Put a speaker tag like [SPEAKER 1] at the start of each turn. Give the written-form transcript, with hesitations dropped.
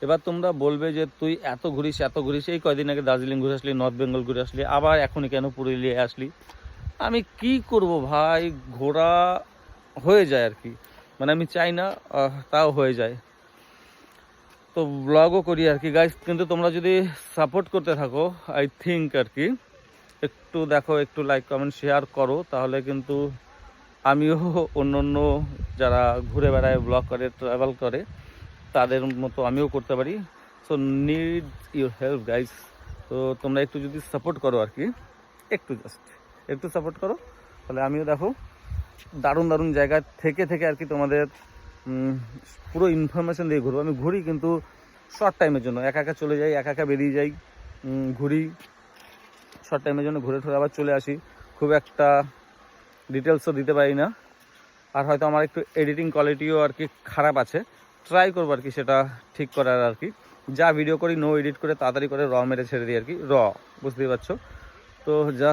[SPEAKER 1] এবার তোমরা বলবে যে তুই এত ঘুরিস, এই কয়দিন আগে দার্জিলিং ঘুরে আসলি, নর্থ বেঙ্গল ঘুরে আসলি, আবার এখনই কেন পুরুলিয়ায় আসলি। আমি কি করব ভাই, ঘোরা হয়ে যায় আর কি, মানে আমি চাই না তাও হয়ে যায়। তো ব্লগও করি আর কি গাইস, কিন্তু তোমরা যদি সাপোর্ট করতে থাকো আই থিঙ্ক আর কি, একটু দেখো, একটু লাইক কমেন্ট শেয়ার করো, তাহলে কিন্তু আমিও অন্য অন্য যারা ঘুরে বেড়ায়, ব্লগ করে, ট্রাভেল করে, তাদের মতো আমিও করতে পারি। So need your help guys. তো তোমরা একটু যদি সাপোর্ট করো আর কি, একটু সাপোর্ট করো, তাহলে আমিও দেখো দারুণ দারুণ জায়গা থেকে থেকে আর কি তোমাদের পুরো ইনফরমেশান দিয়ে ঘুরবো। আমি ঘুরি কিন্তু শর্ট টাইমের জন্য, একা একা চলে যাই, একা একা বেরিয়ে যাই, ঘুরি শর্ট টাইমের জন্য, ঘুরে ঠুরে আবার চলে আসি। খুব একটা ডিটেলসও দিতে পারি না, আর হয়তো আমার একটু এডিটিং কোয়ালিটিও আর কি খারাপ আছে। ট্রাই করবো আর কি সেটা ঠিক করার আর কি। যা ভিডিও করি নো এডিট করে, তাড়াতাড়ি করে র মেরে ছেড়ে দিই আর কি, বুঝতেই পারছো। তো জাস্ট